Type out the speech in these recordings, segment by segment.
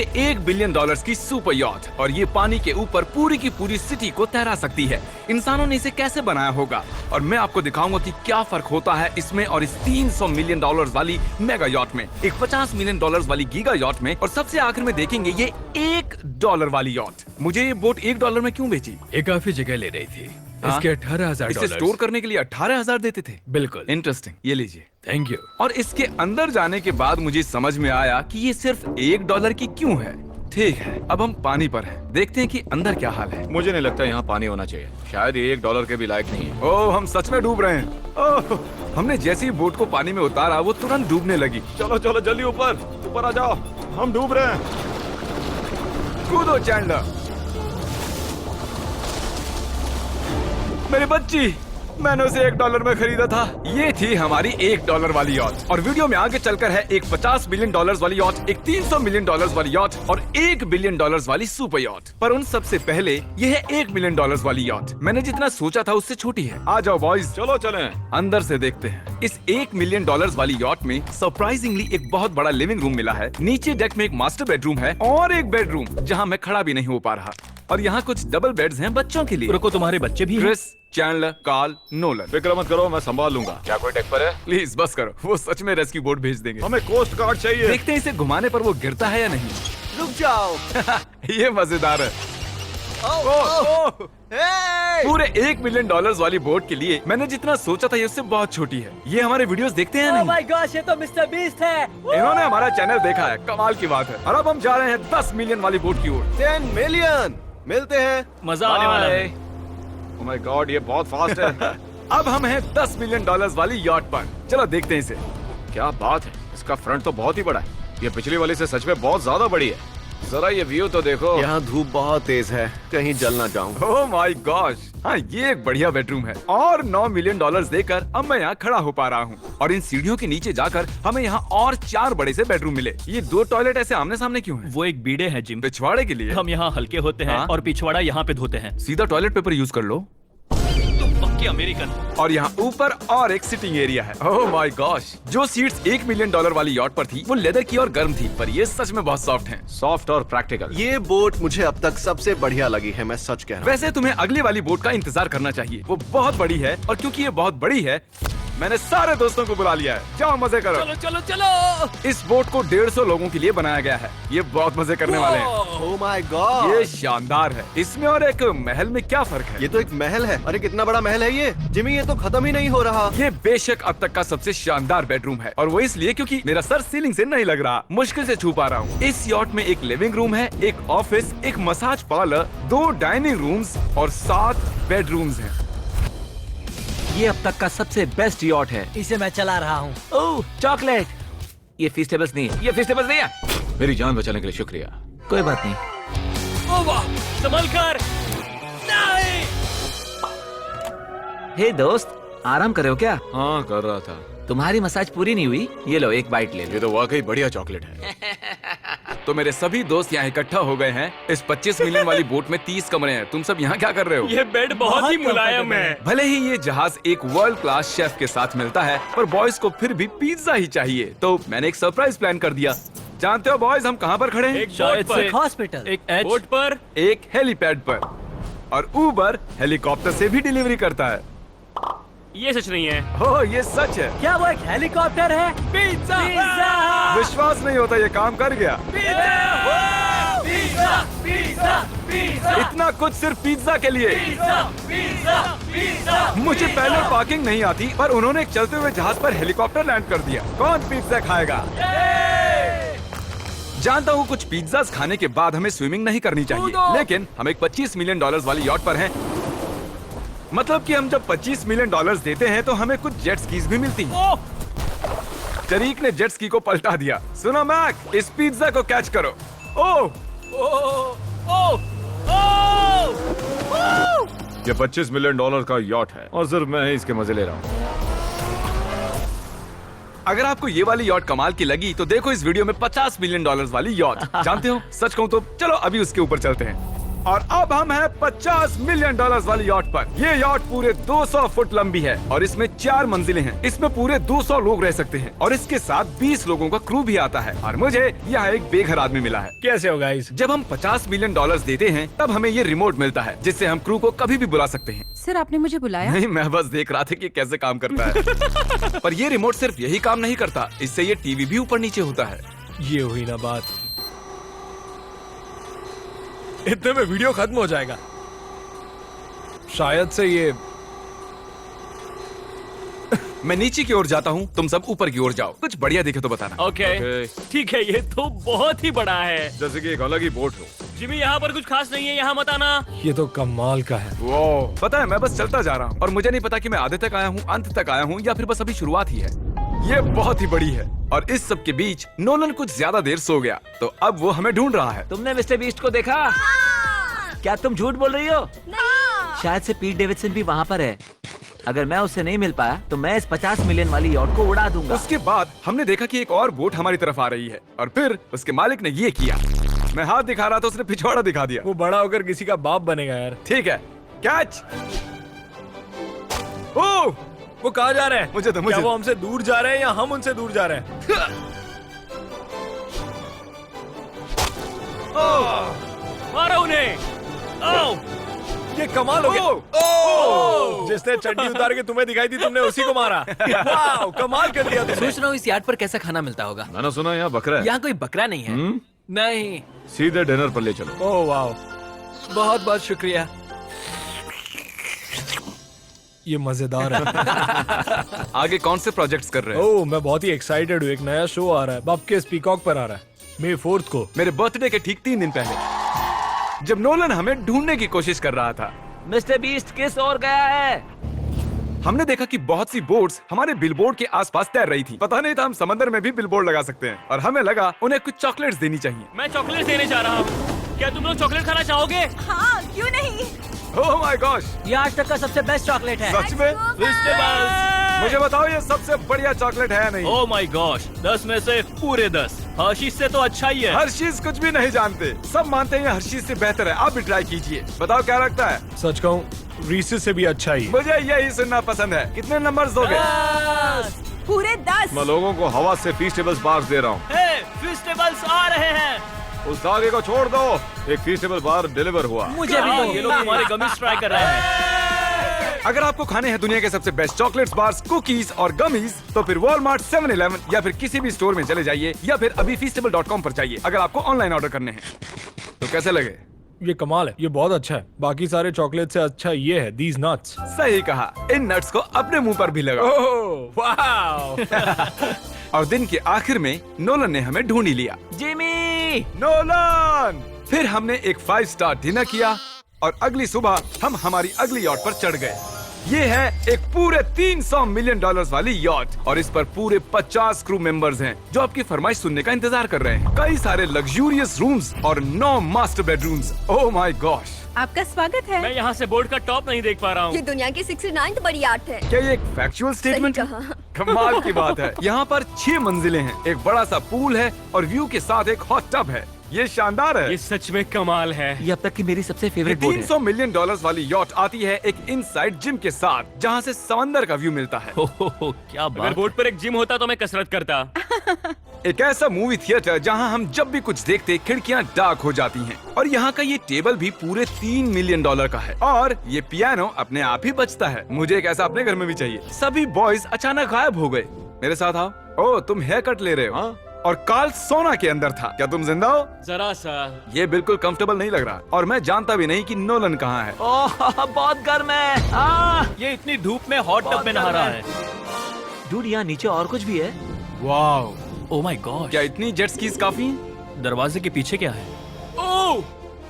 $1 billion की super yacht और ये पानी के ऊपर पूरी की पूरी सिटी को तैरा सकती है। इंसानों ने इसे कैसे बनाया होगा और मैं आपको दिखाऊंगा कि क्या फर्क होता है इसमें और इस $300 मिलियन वाली मेगा यॉट में, एक $50 मिलियन वाली गीगा यॉट में, और सबसे आखिर में देखेंगे ये $1 वाली यॉट। मुझे ये बोट $1 में क्यों बेची? ये काफी जगह ले रही थी। इसके $18,000। इसे स्टोर करने के लिए 18,000 देते थे। बिल्कुल। इंटरेस्टिंग, ये लीजिए। Thank you. और इसके अंदर जाने के बाद मुझे समझ में आया कि ये सिर्फ $1 की क्यों है। ठीक है, अब हम पानी पर हैं। देखते हैं कि अंदर क्या हाल है। मुझे नहीं लगता यहाँ पानी होना चाहिए। शायद ये $1 के भी लायक नहीं है। ओह, हम सच में डूब रहे हैं। ओह, हमने जैसे ही बोट को पानी में उतारा वो तुरंत डूबने लगी। चलो चलो जल्दी ऊपर ऊपर आ जाओ, हम डूब रहे हैं। कूदो चैंडलर। मेरी बच्ची, मैंने उसे $1 में खरीदा था। ये थी हमारी $1 वाली यॉट। और वीडियो में आगे चलकर है एक $50 मिलियन वाली यॉट, एक $300 मिलियन वाली यॉट और $1 बिलियन वाली सुपर यॉट। पर उन सबसे पहले ये है $1 मिलियन वाली यॉट। मैंने जितना सोचा था उससे छोटी है। आ जाओ बॉयज, चलो चलें। अंदर से देखते हैं। इस $1 मिलियन वाली यॉट में सरप्राइजिंगली एक बहुत बड़ा लिविंग रूम मिला है। नीचे डेक में एक मास्टर बेडरूम है और एक बेडरूम जहाँ मैं खड़ा भी नहीं हो पा रहा। और यहाँ कुछ डबल बेड्स हैं बच्चों के लिए। रुको, तुम्हारे बच्चे भी हैं? Chris, Chandler, Carl, Nolan. फिक्र मत करो, मैं संभाल लूंगा। क्या कोई डेक पर है? प्लीज बस करो, वो सच में रेस्क्यू बोट भेज देंगे। हमें कोस्ट गार्ड चाहिए। देखते हैं इसे घुमाने पर वो गिरता है या नहीं। रुक जाओ। ये मजेदार है। पूरे $1 मिलियन वाली बोट के लिए मैंने जितना सोचा था ये उससे बहुत छोटी है। ये हमारे वीडियोस देखते हैं ओह नहीं? माय गॉश, ये तो मिस्टर बीस्ट है। इन्होंने हमारा चैनल देखा है, कमाल की बात है। और अब हम जा रहे हैं 10 मिलियन वाली बोट की ओर। 10 मिलियन मिलते हैं। मजा आने वाला है। ओह माय गॉड, ये बहुत फास्ट है। अब हम हैं $10 मिलियन वाली यॉट पर। चलो देखते हैं इसे। क्या बात है, इसका फ्रंट तो बहुत ही बड़ा है। ये पिछली वाली से सच में बहुत ज्यादा बड़ी है। जरा ये व्यू तो देखो। यहाँ धूप बहुत तेज है, कहीं जल ना जाऊं। ओह माय गॉश, हाँ ये एक बढ़िया बेडरूम है। और $9 मिलियन देकर अब मैं यहाँ खड़ा हो पा रहा हूँ। और इन सीढ़ियों के नीचे जाकर हमें यहाँ और 4 बड़े से बेडरूम मिले। ये 2 टॉयलेट ऐसे आमने सामने क्यों हैं? वो एक बीड़े हैं जिम। पिछवाड़े के लिए। हम यहाँ हल्के होते हैं हाँ? और पिछवाड़ा यहाँ पे धोते हैं। सीधा टॉयलेट पेपर यूज कर लो। तुम पक्के अमेरिकन। और यहाँ ऊपर और एक सिटिंग एरिया है। ओह माय गॉश, जो सीट्स $1 मिलियन वाली यॉट पर थी वो लेदर की और गर्म थी, पर ये सच में बहुत सॉफ्ट हैं। सॉफ्ट और प्रैक्टिकल। ये बोट मुझे अब तक सबसे बढ़िया लगी है, मैं सच कह रहा हूँ। वैसे तुम्हें अगली वाली बोट का इंतजार करना चाहिए, वो बहुत बड़ी है। और क्योंकि ये बहुत बड़ी है मैंने सारे दोस्तों को बुला लिया है। जाओ मजे करो। चलो चलो चलो। इस बोट को 150 लोगों के लिए बनाया गया है। ये बहुत मजे करने वाले हैं। ओह माय गॉड, ये शानदार है। इसमें और एक महल में क्या फर्क है? ये तो एक महल है। अरे कितना बड़ा महल है ये जिमी, ये तो खत्म ही नहीं हो रहा। ये बेशक अब तक का सबसे शानदार बेडरूम है, और वो इसलिए क्योंकि मेरा सर सीलिंग से नहीं लग रहा, मुश्किल से छू पा रहा हूँ। इस यॉट में एक लिविंग रूम है, एक ऑफिस, एक मसाज पार्लर, 2 डाइनिंग रूम्स और 7 बेडरूम्स हैं। ये अब तक का सबसे बेस्ट यॉट है। इसे मैं चला रहा हूँ। ओह चॉकलेट। ये फीस्टेबल्स नहीं है, ये फीस्टेबल्स नहीं है। मेरी जान बचाने के लिए शुक्रिया। कोई बात नहीं। ओ वाह, संभल कर। नहीं। हे दोस्त, आराम कर रहे हो क्या? हाँ कर रहा था। तुम्हारी मसाज पूरी नहीं हुई, ये लो एक बाइट ले लो। ये तो वाकई बढ़िया चॉकलेट है। तो मेरे सभी दोस्त यहाँ इकट्ठा हो गए हैं। इस 25 मिलियन वाली बोट में 30 कमरे हैं। तुम सब यहाँ क्या कर रहे हो? ये बेड बहुत ही मुलायम है। भले ही ये जहाज एक वर्ल्ड क्लास शेफ के साथ मिलता है, पर बॉयज को फिर भी पिज्जा ही चाहिए। तो मैंने एक सरप्राइज प्लान कर दिया। जानते हो बॉयज, हम कहाँ पर खड़े हैं? एक शायद से हॉस्पिटल, एक बोट पर, एक हेलीपैड पर। और उबर हेलीकॉप्टर से भी डिलीवरी करता है। ये सच नहीं है। हो, ये सच है। क्या वो एक हेलीकॉप्टर है? पिज्जा, पिज्जा, विश्वास नहीं होता, ये काम कर गया। पिज्जा, पिज्जा, पिज्जा, इतना कुछ सिर्फ पिज्जा के लिए। Pizza, pizza. मुझे पहले पार्किंग नहीं आती, पर उन्होंने एक चलते हुए जहाज पर हेलीकॉप्टर लैंड कर दिया। कौन पिज्जा खाएगा? जानता हूँ कुछ पिज्जास खाने के बाद हमें स्विमिंग नहीं करनी चाहिए, लेकिन हम एक $25 मिलियन वाली यॉट पर हैं। मतलब कि हम जब $25 मिलियन देते हैं तो हमें कुछ जेट स्कीज भी मिलती हैं। तरीक ने जेट स्की को पलटा दिया। सुनो मैक, इस पिज्जा को कैच करो। ओह, ये $25 मिलियन का यॉट है और सिर्फ मैं ही इसके मजे ले रहा हूँ। अगर आपको ये वाली यॉट कमाल की लगी तो देखो इस वीडियो में $50 मिलियन वाली यॉट। जानते हो, सच कहूँ तो चलो अभी उसके ऊपर चलते हैं। और अब हम हैं 50 मिलियन डॉलर्स वाली यॉट पर। ये यॉट पूरे 200 फुट लंबी है और इसमें 4 मंजिलें हैं। इसमें पूरे 200 लोग रह सकते हैं और इसके साथ 20 लोगों का क्रू भी आता है। और मुझे यहाँ एक बेघर आदमी मिला है। कैसे हो गाइस? जब हम 50 मिलियन डॉलर्स देते हैं तब हमें ये रिमोट मिलता है जिससे हम क्रू को कभी भी बुला सकते हैं। सर आपने मुझे बुलाया? नहीं, मैं बस देख रहा था कि कैसे काम करता है। पर ये रिमोट सिर्फ यही काम नहीं करता, इससे ये टीवी भी ऊपर नीचे होता है। ये हुई ना बात, इतने में वीडियो खत्म हो जाएगा। शायद से ये मैं नीचे की ओर जाता हूँ, तुम सब ऊपर की ओर जाओ। कुछ बढ़िया दिखे तो बताना। Okay Okay. ठीक है, ये तो बहुत ही बड़ा है। जैसे कि एक अलग ही बोट हो। जिमी यहाँ पर कुछ खास नहीं है, यहाँ मत आना। ये तो कमाल का है। वो पता है, मैं बस चलता जा रहा हूँ और मुझे नहीं पता कि मैं आधे तक आया हूँ, अंत तक आया हूँ या फिर बस अभी शुरुआत ही है। ये बहुत ही बड़ी है और इस सब के बीच नोलन कुछ ज्यादा देर सो गया, तो अब वो हमें ढूंढ रहा है। तुमने मिस्टर बीस्ट को देखा? क्या तुम झूठ बोल रही हो? शायद से पीट डेविडसन भी वहाँ पर है। अगर मैं उससे नहीं मिल पाया तो मैं इस 50 मिलियन वाली यॉट को उड़ा दूंगा। उसके बाद हमने देखा कि एक और बोट हमारी तरफ आ रही है और फिर उसके मालिक ने ये किया। मैं हाथ दिखा रहा था, उसने पिछवाड़ा दिखा दिया। वो बड़ा होकर किसी का बाप बनेगा यार। ठीक है, कैच। ओह, वो कहाँ जा रहे हैं? मुझे तो क्या वो हमसे दूर जा रहे हैं या हम उनसे दूर जा रहे हैं? मारो उन्हें। ओह, ये कमाल हो गया। ओह! जिसने चड्डी उतार के तुम्हें दिखाई थी तुमने उसी को मारा। वाह, कमाल कर दिया तुमने। सोच रहा हूँ इस यार्ड पर कैसा खाना मिलता होगा। मैंने सुना यहाँ बकरा है। यहाँ कोई बकरा नहीं है। नहीं। सीधे डिनर पर ले चलो। ओह वाह, बहुत बहुत शुक्रिया। ये मजेदार है। आगे कौन से प्रोजेक्ट्स कर रहे हैं? ओह, मैं बहुत ही एक्साइटेड हूँ। एक नया शो आ रहा है, बपके पीकॉक पर आ रहा है May 4th को। मेरे बर्थडे के ठीक 3 दिन पहले, जब नोलन हमें ढूंढने की कोशिश कर रहा था। मिस्टर बीस्ट किस ओर गया है? हमने देखा कि बहुत सी बोट्स हमारे बिलबोर्ड के आसपास तैर रही थी। पता नहीं था हम समंदर में भी बिलबोर्ड लगा सकते हैं और हमें लगा उन्हें कुछ चॉकलेट्स देनी चाहिए। मैं चॉकलेट देने जा रहा हूँ। क्या तुम लोग चॉकलेट खाना चाहोगे? हाँ, क्यों नहीं? ओह माय गॉश, ये आज तक का सबसे बेस्ट चॉकलेट है। सच में? फेस्टिवल्स। मुझे बताओ ये सबसे बढ़िया चॉकलेट है या नहीं? ओह माय गॉश, 10 में से पूरे 10। हर्शीज से तो अच्छा ही है। हर्शीज कुछ भी नहीं जानते, सब मानते हैं हर्शीज से बेहतर है। आप भी ट्राई कीजिए, बताओ क्या लगता है? सच कहूँ, रीसेस से भी अच्छा ही है। मुझे यही सुनना पसंद है। कितने नंबर्स दोगे? पूरे 10। मैं लोगों को हवा से फीस्टेबल्स बार्स दे रहा हूँ। हे, फेस्टिवल्स आ रहे हैं। उस धागे को छोड़ दो। एक फीस्टेबल बार डिलीवर हुआ। मुझे भी हाँ, दो। ये लोग हमारे गमीज ट्राई कर रहे हैं। अगर आपको खाने हैं दुनिया के सबसे बेस्ट चॉकलेट्स, बार्स, कुकीज और गमीज, तो फिर वॉलमार्ट, 7-Eleven या फिर किसी भी स्टोर में चले जाइए या फिर अभी feastable.com पर जाइए अगर आपको ऑनलाइन ऑर्डर करने हैं। तो कैसे लगे? ये कमाल है, ये बहुत अच्छा है। बाकी सारे चॉकलेट से अच्छा ये है, these nuts। सही कहा, इन नट्स को अपने मुंह पर भी लगाओ। ओह वाह। और दिन के आखिर में नोलन ने हमें ढूंढ ही लिया। जिमी! नोलन! फिर हमने एक 5 स्टार डिनर किया और अगली सुबह हम हमारी अगली यॉट पर चढ़ गए। ये है एक पूरे 300 मिलियन डॉलर्स वाली यॉट और इस पर पूरे 50 क्रू मेंबर्स हैं जो आपकी फरमाइश सुनने का इंतजार कर रहे हैं। कई सारे लग्जूरियस रूम्स और 9 master bedrooms. Oh my gosh! आपका स्वागत है। मैं यहाँ से बोर्ड का टॉप नहीं देख पा रहा ये हूँ। दुनिया की 69th बड़ी आर्ट है। क्या ये एक फैक्चुअल स्टेटमेंट है? कहा। कमाल की बात है। यहाँ पर 6 मंजिलें हैं, एक बड़ा सा पूल है और व्यू के साथ एक हॉट टब है। ये शानदार है। ये सच में कमाल है। ये अब तक की मेरी सबसे ये फेवरेट बोट है। 300 मिलियन डॉलर्स वाली यॉट आती है एक इनसाइड जिम के साथ जहाँ से समंदर का व्यू मिलता है। क्या अगर बात। बोर्ड पर एक जिम होता तो मैं कसरत करता। एक ऐसा मूवी थिएटर जहां हम जब भी कुछ देखते खिड़कियां डार्क हो जाती हैं। और यहाँ का ये टेबल भी पूरे 3 मिलियन डॉलर का है और ये पियानो अपने आप ही बजता है। मुझे एक ऐसा अपने घर में भी चाहिए। सभी बॉयज अचानक गायब हो गए। मेरे साथ आओ। ओह, तुम हेयर कट ले रहे हो? हाँ? और कार्ल सोना के अंदर था। क्या तुम जिंदा हो? जरा सा। ये बिल्कुल कंफर्टेबल नहीं लग रहा और मैं जानता भी नहीं कि नोलन कहाँ है। ओह, बहुत गर्म है। ये इतनी धूप में हॉट टब में नहा रहा है। डूड, यहाँ नीचे और कुछ भी है। Wow, oh my God. क्या इतनी जेट स्कीज काफी हैं? दरवाजे के पीछे क्या है? ओह,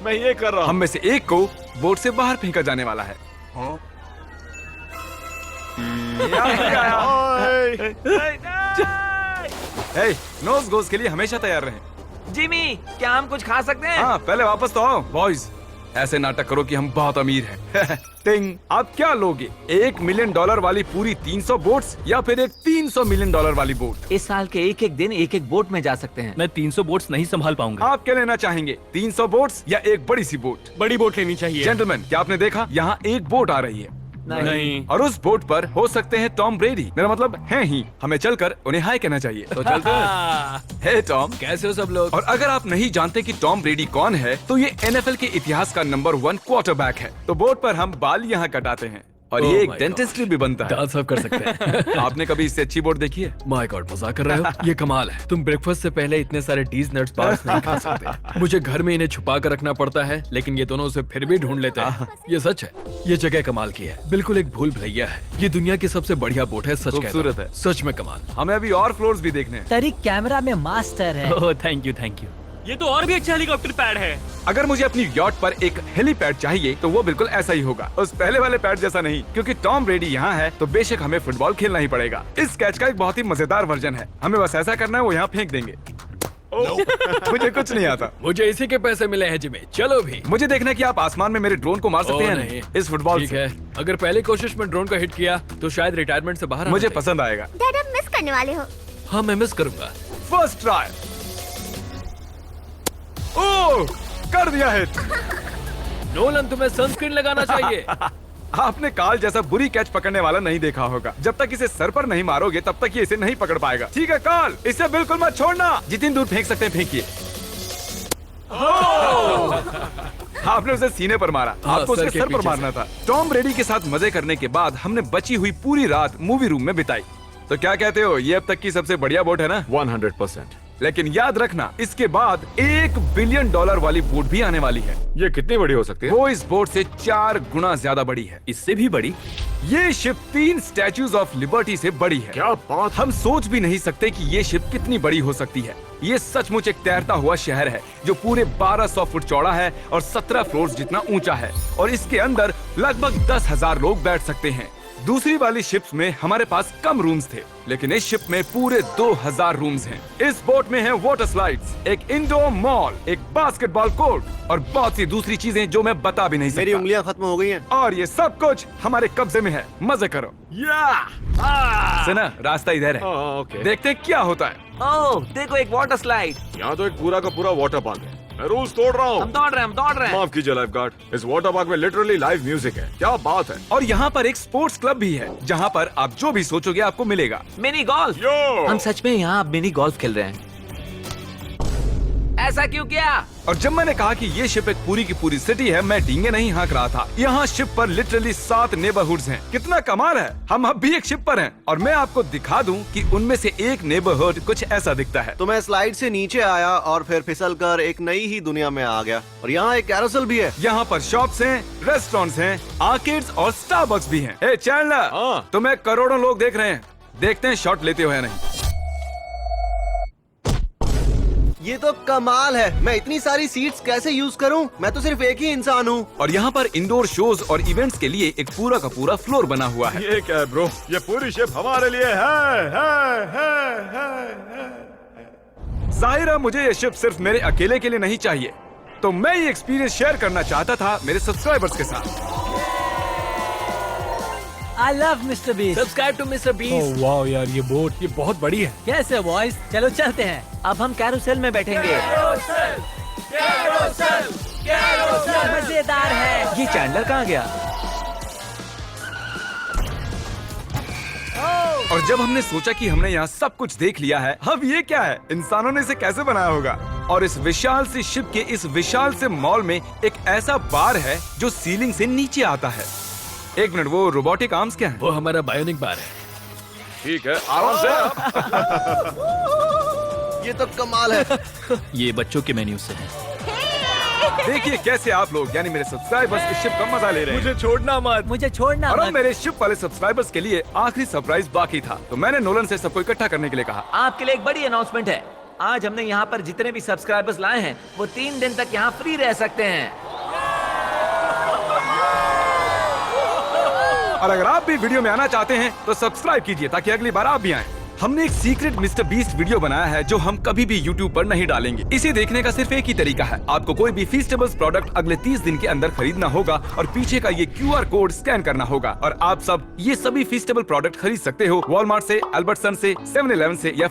मैं ये कर रहा हम हूँ। में से एक को बोट से बाहर फेंका जाने वाला है। नोज गोज के लिए हमेशा तैयार रहें। जिमी, क्या हम कुछ खा सकते हैं? हाँ, पहले वापस तो आओ बॉयज। ऐसे नाटक करो कि हम बहुत अमीर हैं। टिंग, आप क्या लोगे? $1 मिलियन वाली पूरी 300 बोट्स या फिर एक $300 मिलियन वाली बोट? इस साल के एक एक दिन एक एक बोट में जा सकते हैं। मैं 300 बोट्स नहीं संभाल पाऊंगा। आप क्या लेना चाहेंगे, 300 बोट्स या एक बड़ी सी बोट? बड़ी बोट लेनी चाहिए। जेंटलमैन, क्या आपने देखा यहाँ एक बोट आ रही है नहीं। और उस बोट पर हो सकते हैं टॉम ब्रेडी। मेरा मतलब है ही। हमें चलकर उन्हें हाय कहना चाहिए। तो चलते हैं। हे टॉम, कैसे हो सब लोग? और अगर आप नहीं जानते कि टॉम ब्रेडी कौन है, तो ये NFL के इतिहास का नंबर 1 क्वार्टरबैक है। तो बोट पर हम बाल यहाँ कटाते हैं और Oh ये एक my डेंटिस्ट्री भी बनता है। दांत साफ कर सकते हैं। आपने कभी इससे अच्छी बोट देखी है? माय गॉड, मजाक कर रहे हो? ये कमाल है। तुम ब्रेकफास्ट से पहले इतने सारे डीज नट्स बार्स नहीं खा सकते। मुझे घर में इन्हें छुपा कर रखना पड़ता है, लेकिन ये दोनों उसे फिर भी ढूंढ लेते हैं। ये सच है। ये जगह कमाल की है, बिल्कुल एक भूल भुलैया है। ये दुनिया की सबसे बढ़िया बोट है, सच कहता हूं। खूबसूरत है। सच में कमाल। हमें अभी और फ्लोर्स भी देखने हैं। तरीक कैमरा में मास्टर है। Oh thank you thank you. ये तो और भी अच्छा हेलीकॉप्टर पैड है। अगर मुझे अपनी यॉट पर एक हेलीपैड चाहिए तो वो बिल्कुल ऐसा ही होगा, उस पहले वाले पैड जैसा नहीं। क्योंकि टॉम ब्रेडी यहाँ है तो बेशक हमें फुटबॉल खेलना ही पड़ेगा। इस कैच का एक बहुत ही मजेदार वर्जन है। हमें बस ऐसा करना है, वो यहाँ फेंक देंगे। मुझे कुछ नहीं आता। मुझे इसी के पैसे मिले हैं जिमी। चलो भी। मुझे देखना है कि आप आसमान में मेरे ड्रोन को मार सकते ओह, हैं नहीं। इस फुटबॉल ठीक से। है, अगर पहली कोशिश में ड्रोन को हिट किया तो शायद रिटायरमेंट से बाहर आना मुझे चाहिए। पसंद आएगा। डैड आप मिस करने वाले हो। हाँ मैं मिस करूंगा। First try. ओह, कर दिया हिट। नोलन तुम्हें सनस्क्रीन लगाना चाहिए। आपने काल जैसा बुरी कैच पकड़ने वाला नहीं देखा होगा। जब तक इसे सर पर नहीं मारोगे तब तक ये इसे नहीं पकड़ पाएगा। ठीक है काल, इसे बिल्कुल मत छोड़ना। जितनी दूर फेंक सकते हैं फेंकिए। आपने उसे सीने पर मारा। हाँ, आपको उसके सर के सर पर पीछे मारना था। टॉम ब्रेडी के साथ मजे करने के बाद हमने बची हुई पूरी रात मूवी रूम में बिताई। तो क्या कहते हो, ये अब तक की सबसे बढ़िया बोट है ना? 100%। लेकिन याद रखना, इसके बाद $1 बिलियन वाली बोट भी आने वाली है। ये कितनी बड़ी हो सकती है? वो इस बोट से 4 गुना ज्यादा बड़ी है। इससे भी बड़ी? ये शिप 3 स्टैच्यूज ऑफ लिबर्टी से बड़ी है। क्या बात। हम सोच भी नहीं सकते कि ये शिप कितनी बड़ी हो सकती है। ये सचमुच एक तैरता हुआ शहर है जो पूरे 1200 फुट चौड़ा है और 17 फ्लोर्स जितना ऊंचा है, और इसके अंदर लगभग 10,000 लोग बैठ सकते हैं। दूसरी वाली शिप्स में हमारे पास कम रूम्स थे, लेकिन इस शिप में पूरे 2000 रूम्स हैं। इस बोट में है वाटर स्लाइड्स, एक इंडोर मॉल, एक बास्केटबॉल कोर्ट और बहुत सी दूसरी चीजें जो मैं बता भी नहीं सकता। मेरी उंगलियां खत्म हो गई हैं। और ये सब कुछ हमारे कब्जे में है। मजे करो। सुना, रास्ता इधर है। ओके। देखते हैं क्या होता है। ओह देखो, एक वाटर स्लाइड। यहाँ तो एक पूरा का पूरा वाटर पार्क है। मैं रूल्स तोड़ रहा हम हूँ। दौड़ रहे हैं। माफ कीजिए लाइफ गार्ड, इस वाटर पार्क में लिटरली लाइव म्यूजिक है। क्या बात है। और यहाँ पर एक स्पोर्ट्स क्लब भी है जहाँ पर आप जो भी सोचोगे आपको मिलेगा। Mini golf. यो हम सच में यहाँ अब मिनी गोल्फ खेल रहे हैं। ऐसा क्यों किया? और जब मैंने कहा कि ये शिप एक पूरी की पूरी सिटी है, मैं डींगे नहीं हाँक रहा था। यहाँ शिप पर लिटरली 7 नेबरहुड्स हैं। कितना कमाल है। हम अब भी एक शिप पर हैं और मैं आपको दिखा दूं कि उनमें से एक नेबरहुड कुछ ऐसा दिखता है। तो मैं स्लाइड से नीचे आया और फिर फिसलकर एक नई ही दुनिया में आ गया। और यहाँ एक कैरोसेल भी है। यहाँ पर शॉप्स हैं, रेस्टोरेंट्स हैं, आर्केड्स और स्टारबक्स भी हैं। ए चैंडलर, हाँ। तुम्हें करोड़ों लोग देख रहे हैं। देखते हैं शॉट लेते हो या नहीं। ये तो कमाल है। मैं इतनी सारी सीट्स कैसे यूज करूं? मैं तो सिर्फ एक ही इंसान हूं। और यहाँ पर इंडोर शोज और इवेंट्स के लिए एक पूरा का पूरा फ्लोर बना हुआ है। ये क्या है ब्रो? ये पूरी शिप हमारे लिए है। जाहिर है मुझे ये शिप सिर्फ मेरे अकेले के लिए नहीं चाहिए, तो मैं ये एक्सपीरियंस शेयर करना चाहता था मेरे सब्सक्राइबर्स के साथ। I love Mr. Beast. Subscribe to mister Beast. वाह यार, ये बोट ये बहुत बड़ी है। कैसे बॉयज? चलो चलते हैं। अब हम कैरोसेल में बैठेंगे। मजेदार है। ये चैंडलर कहाँ गया? और जब हमने सोचा कि हमने यहाँ सब कुछ देख लिया है, अब ये क्या है, इंसानों ने इसे कैसे बनाया होगा। और इस विशाल सी शिप के इस विशाल से मॉल में एक ऐसा बार है जो सीलिंग से नीचे आता है। एक मिनट, वो रोबोटिक आर्म्स क्या है? वो हमारा बायोनिक बार है। ठीक है, आराम से। ये तो कमाल है। ये बच्चों के मेन्यू से है। देखिए कैसे आप लोग यानी मेरे सब्सक्राइबर्स इस शिप का मजा ले रहे हैं। मुझे छोड़ना मत। मुझे छोड़ना और अब मत। मेरे शिप वाले सब्सक्राइबर्स के लिए आखिरी सरप्राइज बाकी था, तो मैंने नोलन से सबको इकट्ठा करने के लिए कहा। आपके लिए एक बड़ी अनाउंसमेंट है। आज हमने यहाँ पर जितने भी सब्सक्राइबर्स लाए हैं वो 3 दिन तक यहाँ फ्री रह सकते हैं। और अगर आप भी वीडियो में आना चाहते हैं तो सब्सक्राइब कीजिए ताकि अगली बार आप भी आएं। हमने एक सीक्रेट मिस्टर बीस्ट वीडियो बनाया है जो हम कभी भी यूट्यूब पर नहीं डालेंगे। इसे देखने का सिर्फ एक ही तरीका है, आपको कोई भी फीस्टेबल्स प्रोडक्ट अगले 30 दिन के अंदर खरीदना होगा और पीछे का ये QR कोड स्कैन करना होगा और आप सब ये सभी फीस्टेबल प्रोडक्ट खरीद सकते हो वॉलमार्ट से, अल्बर्टसन से, 7-Eleven से या